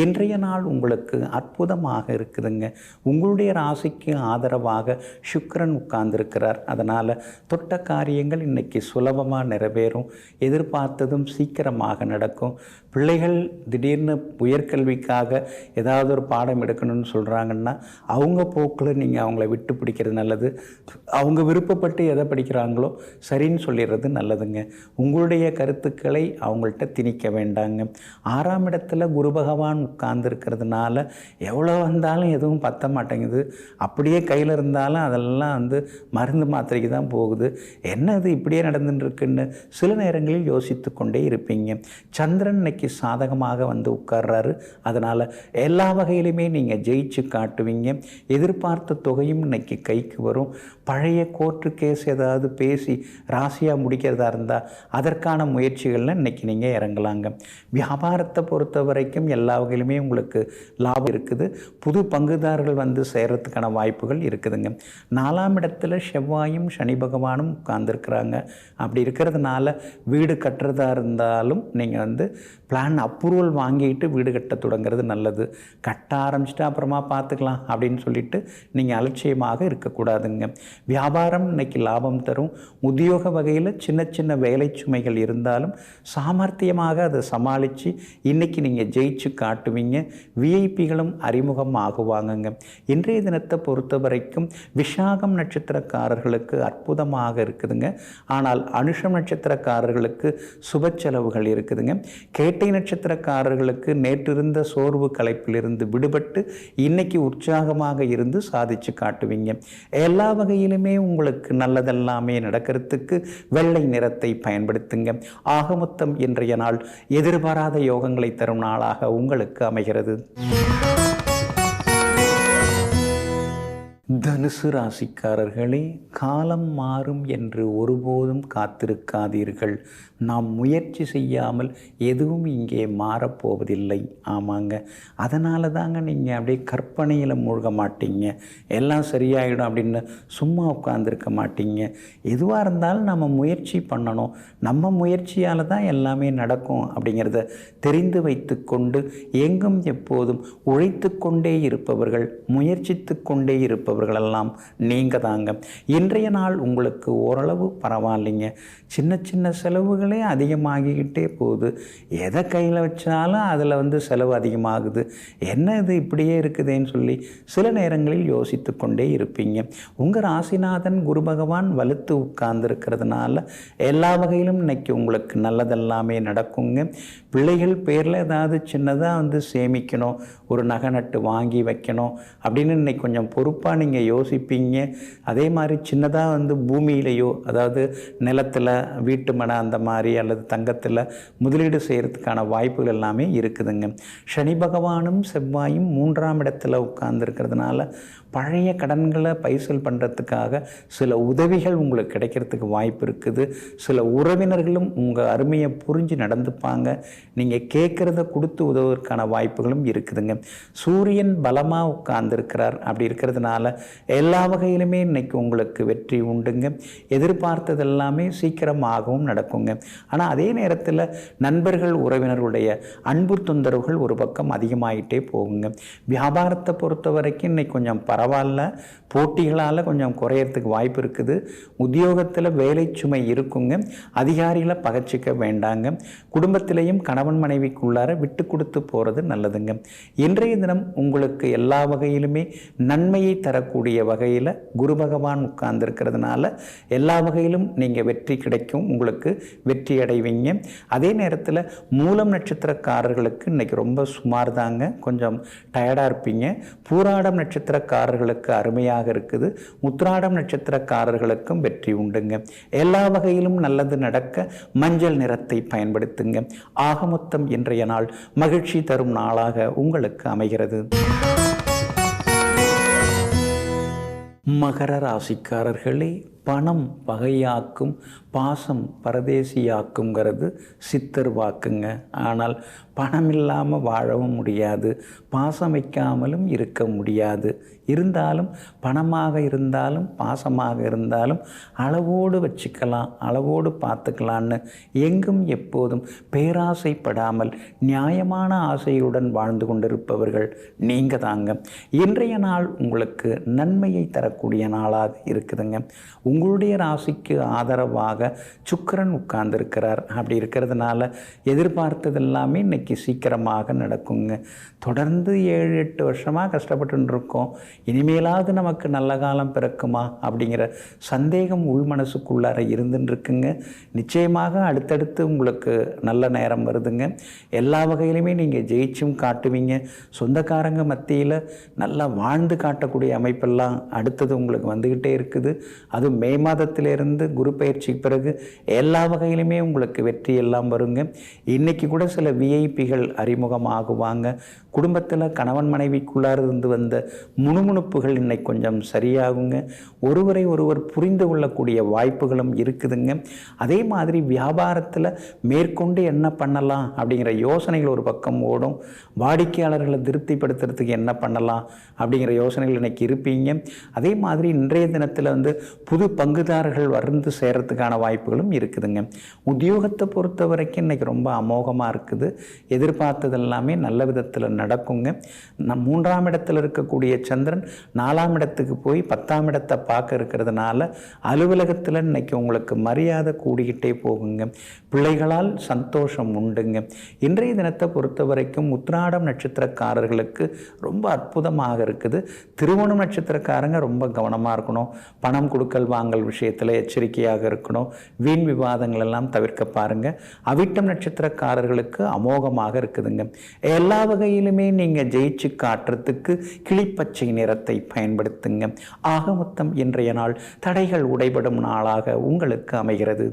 இன்றைய நாள் உங்களுக்கு அற்புதமாக இருக்குதுங்க. உங்களுடைய ராசிக்கு ஆதரவாக சுக்கிரன் உட்கார்ந்துருக்கிறார். அதனால் தொட்ட காரியங்கள் இன்றைக்கி சுலபமாக நிறைவேறும். எதிர்பார்த்ததும் சீக்கிரமாக நடக்கும். பிள்ளைகள் திடீர்னு உயர்கல்விக்காக ஏதாவது ஒரு பாடம் எடுக்கணும்னு சொல்கிறாங்கன்னா அவங்க போக்கில் நீங்கள் அவங்கள விட்டு பிடிக்கிறது நல்லது. அவங்க விருப்பப்பட்டு எதை படிக்கிறாங்களோ சரின்னு சொல்லிடுறது நல்லதுங்க. உங்களுடைய கருத்துக்களை அவங்கள்ட்ட திணிக்க வேண்டாங்க. 6ஆம் இடத்துல குரு பகவான் உட்கார்ந்துருக்கிறதுனால எவ்வளோ வந்தாலும் எதுவும் பத்த மாட்டேங்குது. அப்படியே கையில் இருந்தாலும் அதெல்லாம் மருந்து மாத்திரைக்கு தான் போகுது. என்னது இப்படியே நடந்துட்டுருக்குன்னு சில நேரங்களில் யோசித்து கொண்டே இருப்பீங்க. சந்திரன் இன்னைக்கு சாதகமாக உட்கார்றாரு. அதனால் எல்லா வகையிலுமே நீங்கள் ஜெயிச்சு காட்டுவீங்க. எதிர்பார்த்த தொகையும் இன்னைக்கு கைக்கு வரும். பழைய கோர்ட்டு கேஸ் ஏதாவது பேசி ராசியாக முடிக்கிறதா இருந்தால் அதற்கான முயற்சிகளில் இன்றைக்கி நீங்கள் இறங்கலாங்க. வியாபாரத்தை பொறுத்த வரைக்கும் எல்லா வகையிலுமே உங்களுக்கு லாபம் இருக்குது. புது பங்குதாரர்கள் வந்து சேர்கிறதுக்கான வாய்ப்புகள் இருக்குதுங்க. 4ஆம் இடத்துல செவ்வாயும் சனி பகவானும் உட்கார்ந்துருக்குறாங்க. அப்படி இருக்கிறதுனால வீடு கட்டுறதா இருந்தாலும் நீங்கள் வந்து பிளான் அப்ரூவல் வாங்கிட்டு வீடு கட்ட தொடங்குறது நல்லது. கட்ட ஆரம்பிச்சுட்டு அப்புறமா பார்த்துக்கலாம் அப்படின்னு சொல்லிட்டு நீங்கள் அலட்சியமாக இருக்கக்கூடாதுங்க. வியாபாரம் இன்னைக்கு லாபம் தரும். உத்தியோக வகையில் சின்ன சின்ன வேலை சுமைகள் இருந்தாலும் சாமர்த்தியமாக அதை சமாளித்து இன்றைக்கி நீங்கள் ஜெயிச்சு காட்டுவீங்க. விஐபிகளும் அறிமுகம் ஆகுவாங்கங்க. இன்றைய தினத்தை பொறுத்த வரைக்கும் விசாகம் நட்சத்திரக்காரர்களுக்கு அற்புதமாக இருக்குதுங்க. ஆனால் அனுஷம் நட்சத்திரக்காரர்களுக்கு சுப செலவுகள் இருக்குதுங்க. கேட்டை நட்சத்திரக்காரர்களுக்கு நேற்றிருந்த சோர்வு களைப்பிலிருந்து விடுபட்டு இன்னைக்கு உற்சாகமாக இருந்து சாதிச்சு காட்டுவீங்க. எல்லா வகையிலுமே உங்களுக்கு நல்லதெல்லாமே நடக்கிறதுக்கு வெள்ளை நிறத்தை பயன்படுத்துங்க. ஆகமொத்தம் இன்றைய நாள் எதிர்பாராத யோகங்களை தரும் நாளாக உங்களுக்கு அமைகிறது. தனுசு ராசிக்காரர்களே, காலம் மாறும் என்று ஒருபோதும் காத்திருக்காதீர்கள். நாம் முயற்சி செய்யாமல் எதுவும் இங்கே மாறப்போவதில்லை. ஆமாங்க, அதனால தாங்க நீங்கள் அப்படியே கற்பனையில் மூழ்க மாட்டீங்க. எல்லாம் சரியாயிடும் அப்படின்னு சும்மா உட்காந்துருக்க மாட்டீங்க. எதுவாக இருந்தாலும் நம்ம முயற்சி பண்ணணும். நம்ம முயற்சியால் தான் எல்லாமே நடக்கும் அப்படிங்கிறத தெரிந்து வைத்து கொண்டு எங்கும் எப்போதும் உழைத்து கொண்டே இருப்பவர்கள், முயற்சித்து கொண்டே இருப்பவர்களெல்லாம் நீங்கள் தாங்க. இன்றைய நாள் உங்களுக்கு ஓரளவு பரவாயில்லைங்க. சின்ன சின்ன செலவுகளே அதிகமாகிக்கிட்டே போகுது. எதை கையில் வச்சாலும் அதில் வந்து செலவு அதிகமாகுது. என்ன இது இப்படியே இருக்குதுன்னு சொல்லி சில நேரங்களில் யோசித்து கொண்டே இருப்பீங்க. உங்கள் ராசிநாதன் குரு பகவான் வலுத்து உட்கார்ந்துருக்கிறதுனால எல்லா வகையிலும் இன்னைக்கு உங்களுக்கு நல்லதெல்லாமே நடக்குங்க. பிள்ளைகள் பேரில் ஏதாவது சின்னதாக வந்து சேமிக்கணும், ஒரு நகை நட்டு வாங்கி வைக்கணும் அப்படின்னு இன்னைக்கு கொஞ்சம் பொறுப்பாக நீங்கள் யோசிப்பீங்க. அதே மாதிரி சின்னதாக வந்து பூமியிலையோ, அதாவது நிலத்தில் வீட்டு மனை அந்த மாதிரி அல்லது தங்கத்தில் முதலீடு செய்கிறதுக்கான வாய்ப்புகள் எல்லாமே இருக்குதுங்க. சனி பகவானும் செவ்வாயும் 3ஆம் இடத்துல உட்கார்ந்துருக்கிறதுனால பழைய கடன்களை பைசல் பண்ணுறதுக்காக சில உதவிகள் உங்களுக்கு கிடைக்கிறதுக்கு வாய்ப்பு இருக்குது. சில உறவினர்களும் உங்கள் அருமையை புரிஞ்சு நடந்துப்பாங்க. நீங்கள் கேட்குறத கொடுத்து உதவுவதற்கான வாய்ப்புகளும் இருக்குதுங்க. சூரியன் பலமாக உட்கார்ந்துருக்கிறார். அப்படி இருக்கிறதுனால எல்லா வகையிலுமே இன்னைக்கு உங்களுக்கு வெற்றி உண்டுங்க. எதிர்பார்த்தது எல்லாமே சீக்கிரமாகவும் நடக்குங்க. ஆனால் அதே நேரத்தில் நண்பர்கள் உறவினர்களுடைய அன்பு தொந்தரவுகள் ஒரு பக்கம் அதிகமாகிட்டே போகுங்க. வியாபாரத்தை பொறுத்த வரைக்கும் இன்னைக்கு கொஞ்சம் பரவாயில்ல. போட்டிகளால் கொஞ்சம் குறையறதுக்கு வாய்ப்பு இருக்குது. உத்தியோகத்தில் வேலை சுமை இருக்குங்க. அதிகாரிகளை பகச்சிக்க வேண்டாங்க. குடும்பத்திலையும் கணவன் மனைவிக்குள்ளார விட்டு கொடுத்து போகிறது நல்லதுங்க. இன்றைய தினம் உங்களுக்கு எல்லா வகையிலுமே நன்மையை தரக்கூடிய வகையில் குரு பகவான் உட்கார்ந்துருக்கிறதுனால எல்லா வகையிலும் நீங்கள் வெற்றி கிடைக்கும். உங்களுக்கு வெற்றி அடைவீங்க. அதே நேரத்தில் மூலம் நட்சத்திரக்காரர்களுக்கு இன்னைக்கு ரொம்ப சுமார் தாங்க. கொஞ்சம் டயர்டாக இருப்பீங்க. பூராடம் நட்சத்திரக்காரர்களுக்கு அருமையாக இருக்குது. உத்திராடம் நட்சத்திரக்காரர்களுக்கும் வெற்றி உண்டுங்க. எல்லா வகையிலும் நல்லது நடக்க மஞ்சள் நிறத்தை பயன்படுத்துங்க. ஆகமொத்தம் இன்றைய நாள் மகிழ்ச்சி தரும் நாளாக உங்களுக்கு அமைகிறது. மகர ராசிக்காரர்களே, பணம் பகையாக்கும், பாசம் பரதேசியாக்குங்கிறது சித்தர் வாக்குங்க. ஆனால் பணம் இல்லாமல் வாழவும் முடியாது, பாசம் வைக்காமலும் இருக்க முடியாது. இருந்தாலும் பணமாக இருந்தாலும் பாசமாக இருந்தாலும் அளவோடு வச்சுக்கலாம், அளவோடு பார்த்துக்கலான்னு எங்கும் எப்போதும் பேராசைப்படாமல் நியாயமான ஆசையுடன் வாழ்ந்து கொண்டிருப்பவர்கள் நீங்கள் தாங்க. இன்றைய நாள் உங்களுக்கு நன்மையை தரக்கூடிய நாளாக இருக்குதுங்க. உங்களுடைய ராசிக்கு ஆதரவாக சுக்கிரன் உட்கார்ந்துருக்கிறார். அப்படி இருக்கிறதுனால எதிர்பார்த்தது எல்லாமே இன்னைக்கு சீக்கிரமாக நடக்குங்க. தொடர்ந்து 7-8 வருஷமாக கஷ்டப்பட்டு இருக்கோம், இனிமேலாவது நமக்கு நல்ல காலம் பிறக்குமா அப்படிங்கிற சந்தேகம் உள் மனசுக்குள்ளார இருந்துன்னு இருக்குங்க. நிச்சயமாக அடுத்தடுத்து உங்களுக்கு நல்ல நேரம் வருதுங்க. எல்லா வகையிலுமே நீங்கள் ஜெயிச்சும் காட்டுவீங்க. சொந்தக்காரங்க மத்தியில் நல்லா வாழ்ந்து காட்டக்கூடிய அமைப்பெல்லாம் அடுத்தது உங்களுக்கு வந்துக்கிட்டே இருக்குது. அதுவும் மே மாதத்திலிருந்து குரு பயிற்சிக்கு பிறகு எல்லா வகையிலுமே உங்களுக்கு வெற்றி எல்லாம் வருங்க. இன்றைக்கி கூட சில விஐபிகள் அறிமுகமாகுவாங்க. குடும்பத்தில் கணவன் மனைவிக்குள்ளார இருந்து வந்த முணுமுணுப்புகள் இன்னைக்கு கொஞ்சம் சரியாகுங்க. ஒருவரை ஒருவர் புரிந்து கொள்ளக்கூடிய வாய்ப்புகளும் இருக்குதுங்க. அதே மாதிரி வியாபாரத்தில் மேற்கொண்டு என்ன பண்ணலாம் அப்படிங்கிற யோசனைகள் ஒரு பக்கம் ஓடும். வாடிக்கையாளர்களை திருப்திப்படுத்துறதுக்கு என்ன பண்ணலாம் அப்படிங்கிற யோசனைகள் இன்னைக்கு இருப்பீங்க. அதே மாதிரி இன்றைய தினத்தில் புது பங்குதாரர்கள் வந்து சேர்றதுக்கான வாய்ப்புகளும் இருக்குதுங்க. உத்தியோகத்தை பொறுத்த வரைக்கும் இன்னைக்கு ரொம்ப அமோகமாக இருக்குது. எதிர்பார்த்தது எல்லாமே நல்ல விதத்தில் நடக்குங்க. 3ஆம் இடத்தில் இருக்கக்கூடிய சந்திரன் 4ஆம் இடத்துக்கு போய் 10ஆம் இடத்தை பார்க்க இருக்கிறதுனால அலுவலகத்தில் இன்னைக்கு உங்களுக்கு மரியாதை கூடிக்கிட்டே போகுங்க. பிள்ளைகளால் சந்தோஷம் உண்டுங்க. இன்றைய தினத்தை பொறுத்த வரைக்கும் உத்திராடம் நட்சத்திரக்காரர்களுக்கு ரொம்ப அற்புதமாக இருக்குது. திருவோணம் நட்சத்திரக்காரங்க ரொம்ப கவனமாக இருக்கணும். பணம் கொடுக்கல் வாங்கல் விஷயத்தில் எச்சரிக்கையாக இருக்கணும். வீண் விவாதங்கள் எல்லாம் தவிர்க்க பாருங்க. அவிட்டம் நட்சத்திரக்காரர்களுக்கு அமோகமாக இருக்குதுங்க. எல்லா வகையிலுமே நீங்கள் ஜெயிச்சு காட்டுறதுக்கு கிளிப்பச்சை நிறத்தை பயன்படுத்துங்க. ஆக மொத்தம் இன்றைய நாள் தடைகள் உடைபடும் நாளாக உங்களுக்கு அமைகிறது.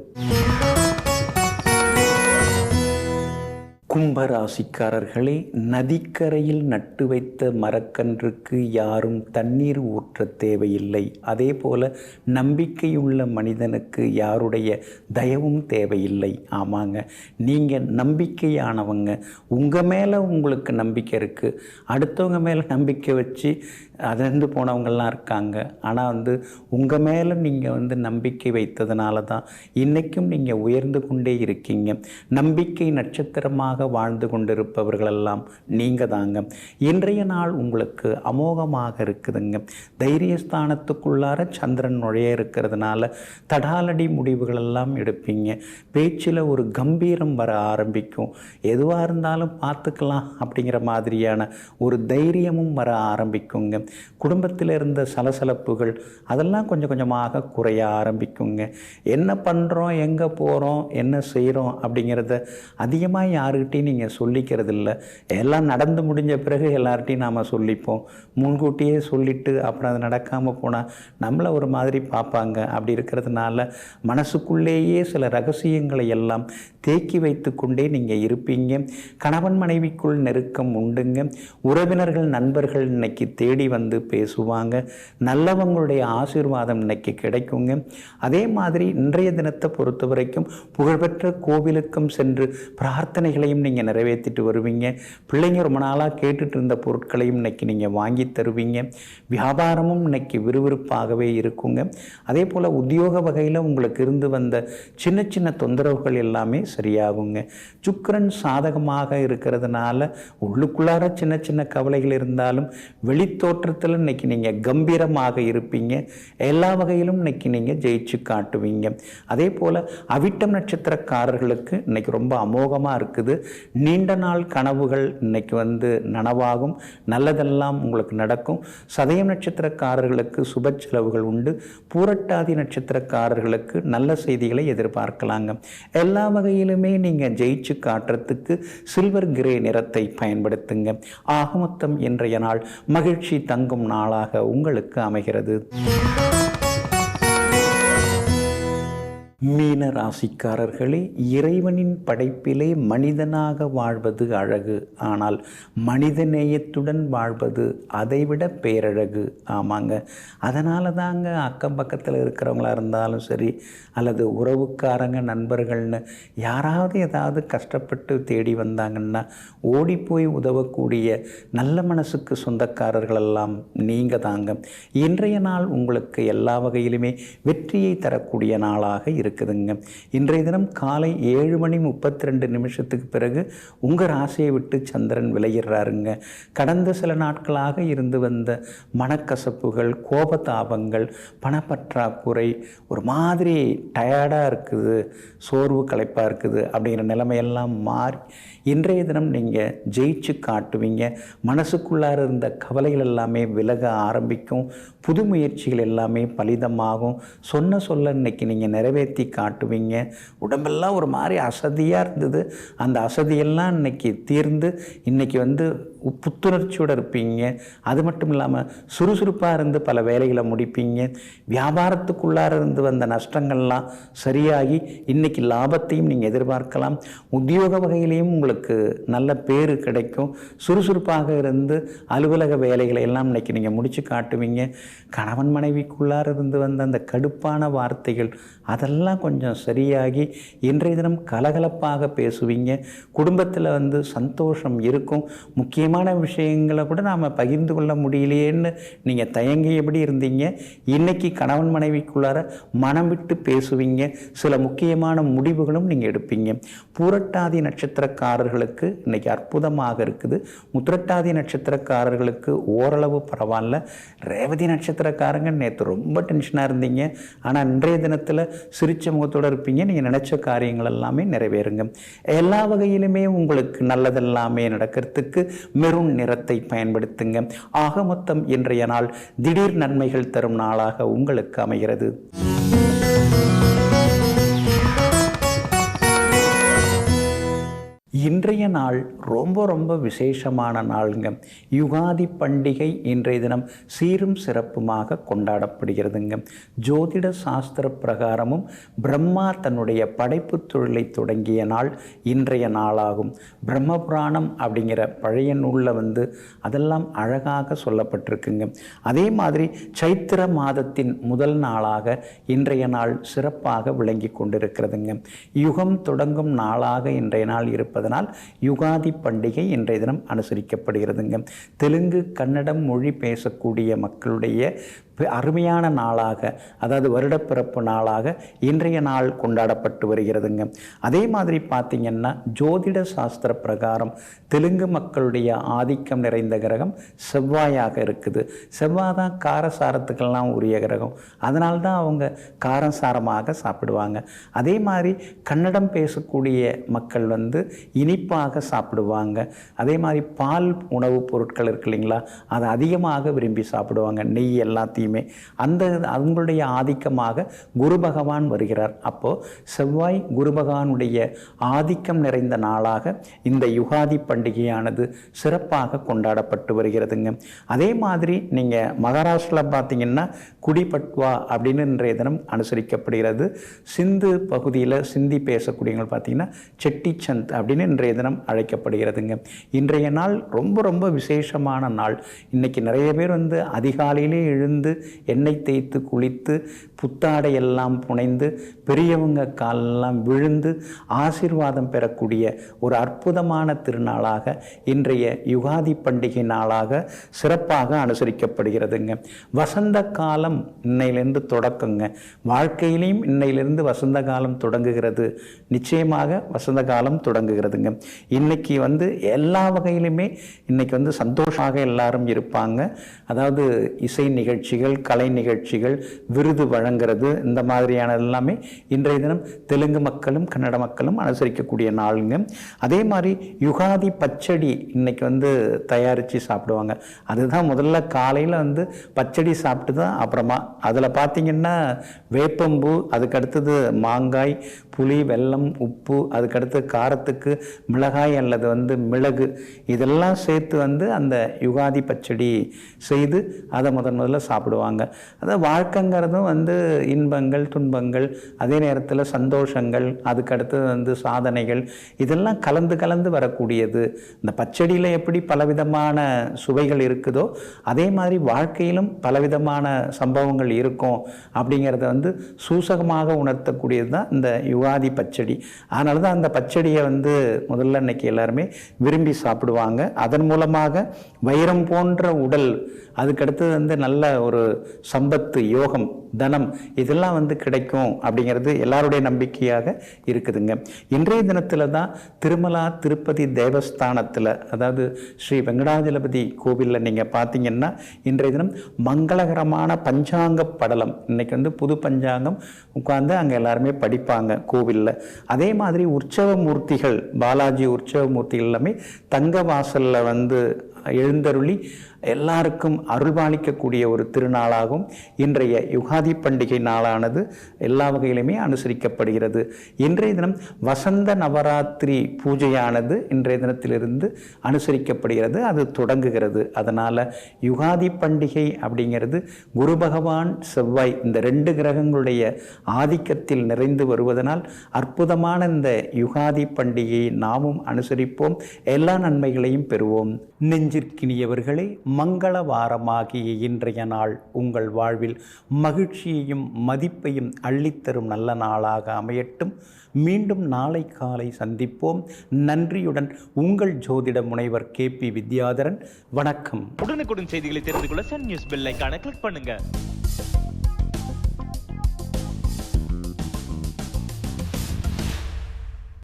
கும்பராசிக்காரர்களே, நதிக்கரையில் நட்டு வைத்த மரக்கன்றுக்கு யாரும் தண்ணீர் ஊற்ற தேவையில்லை. அதே போல நம்பிக்கையுள்ள மனிதனுக்கு யாருடைய தயவும் தேவையில்லை. ஆமாங்க, நீங்கள் நம்பிக்கையானவங்க. உங்கள் மேலே உங்களுக்கு நம்பிக்கை இருக்குது. அடுத்தவங்க மேலே நம்பிக்கை வச்சு அதிர்ந்து போனவங்கள்லாம் இருக்காங்க. ஆனால் உங்கள் மேலே நீங்கள் நம்பிக்கை வைத்ததுனால தான் இன்றைக்கும் நீங்கள் உயர்ந்து கொண்டே இருக்கீங்க. நம்பிக்கை நட்சத்திரமாக வாழ்ந்து கொண்டிருப்பவர்களெல்லாம் நீங்கள் தாங்க. இன்றைய நாள் உங்களுக்கு அமோகமாக இருக்குதுங்க. தைரியஸ்தானத்துக்குள்ளார சந்திரன் நுழைய இருக்கிறதுனால தடாலடி முடிவுகளெல்லாம் எடுப்பீங்க. பேச்சில் ஒரு கம்பீரம் வர ஆரம்பிக்கும். எதுவாக இருந்தாலும் பார்த்துக்கலாம் அப்படிங்கிற மாதிரியான ஒரு தைரியமும் வர ஆரம்பிக்குங்க. குடும்பத்தில் இருந்த சலசலப்புகள் அதெல்லாம் கொஞ்சம் கொஞ்சமாக குறைய ஆரம்பிக்குங்க. என்ன பண்ணுறோம், எங்கே போகிறோம், என்ன செய்கிறோம் அப்படிங்கிறத அதிகமாக யாருக்கிட்டையும் நீங்கள் சொல்லிக்கிறது இல்லை. எல்லாம் நடந்து முடிஞ்ச பிறகு எல்லார்ட்டையும் நாம் சொல்லிப்போம். முன்கூட்டியே சொல்லிவிட்டு அப்புறம் அது நடக்காமல் போனால் நம்மளை ஒரு மாதிரி பார்ப்பாங்க. அப்படி இருக்கிறதுனால மனசுக்குள்ளேயே சில ரகசியங்களை எல்லாம் தேக்கி வைத்து கொண்டே நீங்கள் இருப்பீங்க. கணவன் மனைவிக்குள் நெருக்கம் உண்டுங்க. உறவினர்கள் நண்பர்கள் இன்னைக்கு தேடி வந்து பேசுவாங்க. நல்லவங்களுடைய ஆசீர்வாதம் இன்னைக்கு கிடைக்குங்க. அதே மாதிரி இன்றைய தினத்தை பொறுத்த வரைக்கும் புகழ்பெற்ற கோவிலுக்கும் சென்று பிரார்த்தனைகளையும் நீங்கள் நிறைவேற்றிட்டு வருவீங்க. பிள்ளைங்க ரொம்ப நாளாக கேட்டுட்டு இருந்த பொருட்களையும் இன்னைக்கு நீங்கள் வாங்கி தருவீங்க. வியாபாரமும் இன்னைக்கு விறுவிறுப்பாகவே இருக்குங்க. அதே போல் உத்தியோக வகையில் உங்களுக்கு இருந்து வந்த சின்ன சின்ன தொந்தரவுகள் எல்லாமே சரியாகுங்க. சுக்கிரன் சாதகமாக இருக்கிறதுனால உள்ளுக்குள்ளார சின்ன சின்ன கவலைகள் இருந்தாலும் வெளித்தோற்றத்தில் இன்னைக்கு நீங்கள் கம்பீரமாக இருப்பீங்க. எல்லா வகையிலும் இன்னைக்கு நீங்கள் ஜெயிச்சு காட்டுவீங்க. அதே போல் அவிட்டம் நட்சத்திரக்காரர்களுக்கு இன்னைக்கு ரொம்ப அமோகமாக இருக்குது. நீண்ட நாள் கனவுகள் இன்னைக்கு நனவாகும். நல்லதெல்லாம் உங்களுக்கு நடக்கும். சதயம் நட்சத்திரக்காரர்களுக்கு சுப செலவுகள் உண்டு. பூரட்டாதி நட்சத்திரக்காரர்களுக்கு நல்ல செய்திகளை எதிர்பார்க்கலாங்க. எல்லா வகையிலுமே நீங்கள் ஜெயிச்சு காட்டுறதுக்கு சில்வர் கிரே நிறத்தை பயன்படுத்துங்க. ஆக மொத்தம் இன்றைய நாள் மகிழ்ச்சி தங்கும் நாளாக உங்களுக்கு அமைகிறது. மீன ராசிக்காரர்களே, இறைவனின் படைப்பிலே மனிதனாக வாழ்வது அழகு. ஆனால் மனித நேயத்துடன் வாழ்வது அதைவிட பேரழகு. ஆமாங்க, அதனால தாங்க அக்கம் பக்கத்தில் இருக்கிறவங்களா இருந்தாலும் சரி, அல்லது உறவுக்காரங்க நண்பர்கள்னு யாராவது ஏதாவது கஷ்டப்பட்டு தேடி வந்தாங்கன்னா ஓடி போய் உதவக்கூடிய நல்ல மனசுக்கு சொந்தக்காரர்களெல்லாம் நீங்கள் தாங்க. இன்றைய நாள் உங்களுக்கு எல்லா வகையிலுமே வெற்றியை தரக்கூடிய நாளாக இருக்குதுங்க. இன்றைய தினம் காலை 7:32 பிறகு உங்கள் ராசியை விட்டு சந்திரன் விலகிடுறாருங்க. கடந்த சில நாட்களாக இருந்து வந்த மனக்கசப்புகள், கோபதாபங்கள், பணப்பற்றாக்குறை, ஒரு மாதிரி டயர்டாக இருக்குது, சோர்வு களைப்பாக இருக்குது அப்படிங்கிற நிலைமையெல்லாம் மாறி இன்றைய தினம் நீங்கள் ஜெயிச்சு காட்டுவீங்க. மனசுக்குள்ளார இருந்த கவலைகள் எல்லாமே விலக ஆரம்பிக்கும். புது முயற்சிகள் எல்லாமே பலிதமாகும். சொன்ன சொல்ல இன்னைக்கு நீங்கள் நிறைவேற்றி காட்டுவீங்க. உடம்பெல்லாம் ஒரு மாதிரி அசதியாக இருந்தது. அந்த அசதியெல்லாம் இன்னைக்கு தீர்ந்து இன்னைக்கு புத்துணர்ச்சியோடு இருப்பீங்க. அது மட்டும் இல்லாமல் சுறுசுறுப்பாக இருந்து பல வேலைகளை முடிப்பீங்க. வியாபாரத்துக்குள்ளார இருந்து வந்த நஷ்டங்கள்லாம் சரியாகி இன்றைக்கி லாபத்தையும் நீங்கள் எதிர்பார்க்கலாம். உத்தியோக வகையிலையும் உங்களுக்கு நல்ல பேர் கிடைக்கும். சுறுசுறுப்பாக இருந்து அலுவலக வேலைகளை எல்லாம் இன்றைக்கி நீங்கள் முடித்து காட்டுவீங்க. கணவன் மனைவிக்குள்ளார இருந்து வந்த அந்த கடுப்பான வார்த்தைகள் அதெல்லாம் கொஞ்சம் சரியாகி இன்றைய தினம் கலகலப்பாக பேசுவீங்க. குடும்பத்தில் சந்தோஷம் இருக்கும். முக்கியமான விஷயங்களை கூட நாம் பகிர்ந்து கொள்ள முடியலையேன்னு நீங்கள் தயங்கியபடி இருந்தீங்க. இன்றைக்கி கணவன் மனைவிக்குள்ளார மனம் விட்டு பேசுவீங்க. சில முக்கியமான முடிவுகளும் நீங்கள் எடுப்பீங்க. பூரட்டாதி நட்சத்திரக்காரர்களுக்கு இன்றைக்கி அற்புதமாக இருக்குது. உத்திரட்டாதி நட்சத்திரக்காரர்களுக்கு ஓரளவு பரவாயில்ல. ரேவதி நட்சத்திரக்காரங்க நேற்று ரொம்ப டென்ஷனாக இருந்தீங்க. ஆனால் இன்றைய தினத்தில் சிரிச்ச முகத்தோடு இருப்பீங்க. நீங்கள் நினச்ச காரியங்கள் எல்லாமே நிறைவேறுங்க. எல்லா வகையிலுமே உங்களுக்கு நல்லதெல்லாமே நடக்கிறதுக்கு மெரூன் நிறத்தை பயன்படுத்துங்க. ஆக மொத்தம் இன்றைய நாள் திடீர் நன்மைகள் தரும் நாளாக உங்களுக்கு அமைகிறது. இன்றைய நாள் ரொம்ப விசேஷமான நாளுங்க. யுகாதி பண்டிகை இன்றைய தினம் சீரும் சிறப்புமாக கொண்டாடப்படுகிறதுங்க. ஜோதிட சாஸ்திர பிரகாரமும் பிரம்மா தன்னுடைய படைப்பு தொழிலை தொடங்கிய நாள் இன்றைய நாளாகும். பிரம்ம புராணம் அப்படிங்கிற பழைய நூலில் அதெல்லாம் அழகாக சொல்லப்பட்டிருக்குங்க. அதே மாதிரி சைத்திர மாதத்தின் முதல் நாளாக இன்றைய நாள் சிறப்பாக விளங்கி கொண்டிருக்கிறதுங்க. யுகம் தொடங்கும் நாளாக இன்றைய நாள் இருப்பதனால் யுகாதி பண்டிகை இன்றைய தினம் அனுசரிக்கப்படுகிறதுங்க. தெலுங்கு கன்னடம் மொழி பேசக்கூடிய மக்களுடைய அருமையான நாளாக, அதாவது வருடப்பிறப்பு நாளாக இன்றைய நாள் கொண்டாடப்பட்டு வருகிறதுங்க. அதே மாதிரி பார்த்திங்கன்னா ஜோதிட சாஸ்திர பிரகாரம் தெலுங்கு மக்களுடைய ஆதிக்கம் நிறைந்த கிரகம் செவ்வாயாக இருக்குது. செவ்வாய் தான் காரசாரத்துக்கெல்லாம் உரிய கிரகம். அதனால தான் அவங்க காரசாரமாக சாப்பிடுவாங்க. அதே மாதிரி கன்னடம் பேசக்கூடிய மக்கள் இனிப்பாக சாப்பிடுவாங்க. அதே மாதிரி பால் உணவுப் பொருட்கள் இருக்கு இல்லைங்களா, அதை அதிகமாக விரும்பி சாப்பிடுவாங்க. நெய் எல்லாத்தையும் அவங்களுடைய ஆதிக்கமாக குரு பகவான் வருகிறார். அப்போது செவ்வாய் குரு பகவானுடைய ஆதிக்கம் நிறைந்த நாளாக இந்த யுகாதி பண்டிகையானது சிறப்பாக கொண்டாடப்பட்டு வருகிறதுங்க. அதே மாதிரி நீங்கள் மகாராஷ்டிராவில் பார்த்தீங்கன்னா குடிபட்வா அப்படின்னு இன்றைய தினம் அனுசரிக்கப்படுகிறது. சிந்து பகுதியில் சிந்தி பேசக்கூடியவங்க பார்த்தீங்கன்னா செட்டிச்சந்த் அப்படின்னு இன்றைய தினம் அழைக்கப்படுகிறதுங்க. இன்றைய நாள் ரொம்ப விசேஷமான நாள். இன்றைக்கி நிறைய பேர் அதிகாலையிலே எழுந்து எண்ணெய் தேய்த்து குளித்து புத்தாடை எல்லாம் புனைந்து பெரியவங்க காலெல்லாம் விழுந்து ஆசீர்வாதம் பெறக்கூடிய ஒரு அற்புதமான திருநாளாக இன்றைய யுகாதி பண்டிகை நாளாக சிறப்பாக அனுசரிக்கப்படுகிறதுங்க. வசந்த காலம் இன்னையிலிருந்து தொடக்கங்க. வாழ்க்கையிலையும் இன்னையிலிருந்து வசந்த காலம் தொடங்குகிறது. நிச்சயமாக வசந்த காலம் தொடங்குகிறதுங்க. இன்னைக்கு எல்லா வகையிலுமே இன்னைக்கு சந்தோஷமாக எல்லாரும் இருப்பாங்க. அதாவது இசை நிகழ்ச்சிகள், கலை நிகழ்ச்சிகள், விருது வழங்குறது, இந்த மாதிரியான எல்லாமே இன்றைய தினம் தெலுங்கு மக்களும் கன்னட மக்களும் அனுசரிக்கக்கூடிய நாளுங்க. அதே மாதிரி யுகாதி பச்சடி இன்னைக்கு தயாரித்து சாப்பிடுவாங்க. அதுதான் முதல்ல காலையில் பச்சடி சாப்பிட்டு தான் அப்புறமா அதில் பார்த்திங்கன்னா வேப்பம்பூ, அதுக்கடுத்தது மாங்காய், புளி, வெல்லம், உப்பு, அதுக்கடுத்து காரத்துக்கு மிளகாய் அல்லது மிளகு, இதெல்லாம் சேர்த்து அந்த யுகாதி பச்சடி செய்து அதை முதல்ல சாப்பிடுவாங்க. அதாவது வாழ்க்கைங்கிறதும் இன்பங்கள், துன்பங்கள், அதே நேரத்தில் சந்தோஷங்கள், அதுக்கடுத்து சாதனைகள், இதெல்லாம் கலந்து வரக்கூடியது. இந்த பச்சடியில் எப்படி பலவிதமான சுவைகள் இருக்குதோ அதே மாதிரி வாழ்க்கையிலும் பலவிதமான சம்பவங்கள் இருக்கும் அப்படிங்கிறத சூசகமாக உணர்த்தக்கூடியது தான் இந்த யுகாதி பச்சடி. அதனால தான் அந்த பச்சடியை முதல்ல இன்னைக்கு எல்லாருமே விரும்பி சாப்பிடுவாங்க. அதன் மூலமாக வைரம் போன்ற உடல், அதுக்கடுத்து நல்ல ஒரு சம்பத்து, யோகம், தனம், இதெல்லாம் கிடைக்கும் அப்படிங்கிறது எல்லாருடைய நம்பிக்கையாக இருக்குதுங்க. இன்றைய தினத்தில் தான் திருமலா திருப்பதி தேவஸ்தானத்தில், அதாவது ஸ்ரீ வெங்கடாஜலபதி கோவிலில் நீங்கள் பார்த்தீங்கன்னா இன்றைய தினம் மங்களகரமான பஞ்சாங்க படலம், இன்னைக்கு புது பஞ்சாங்கம் உட்கார்ந்து அங்கே எல்லாருமே படிப்பாங்க கோவிலில். அதே மாதிரி உற்சவ மூர்த்திகள், பாலாஜி உற்சவ மூர்த்திகள் எல்லாமே தங்க வாசலில் எழுந்தருளி எல்லாருக்கும் அருள்பாலிக்கக்கூடிய ஒரு திருநாளாகும் இன்றைய யுகாதி பண்டிகை நாளானது எல்லா வகையிலுமே அனுசரிக்கப்படுகிறது. இன்றைய தினம் வசந்த நவராத்திரி பூஜையானது இன்றைய தினத்திலிருந்து அனுசரிக்கப்படுகிறது, அது தொடங்குகிறது. அதனால் யுகாதி பண்டிகை அப்படிங்கிறது குரு பகவான் செவ்வாய் இந்த 2 கிரகங்களுடைய ஆதிக்கத்தில் நிறைந்து வருவதனால் அற்புதமான இந்த யுகாதி பண்டிகையை நாமும் அனுசரிப்போம், எல்லா நன்மைகளையும் பெறுவோம். நெஞ்சிற்கினியவர்களே, மங்கள வாரமாகிய இன்றைய நாள் உங்கள் வாழ்வில் மகிழ்ச்சியையும் மதிப்பையும் அள்ளித்தரும் நல்ல நாளாக அமையட்டும். மீண்டும் நாளை காலை சந்திப்போம். நன்றியுடன் உங்கள் ஜோதிட முனைவர் KP வித்யாதரன். வணக்கம். உடனுக்குடன் செய்திகளை தெரிந்து கொள்ள சன் நியூஸ் பெல் ஐகானை கிளிக் பண்ணுங்க.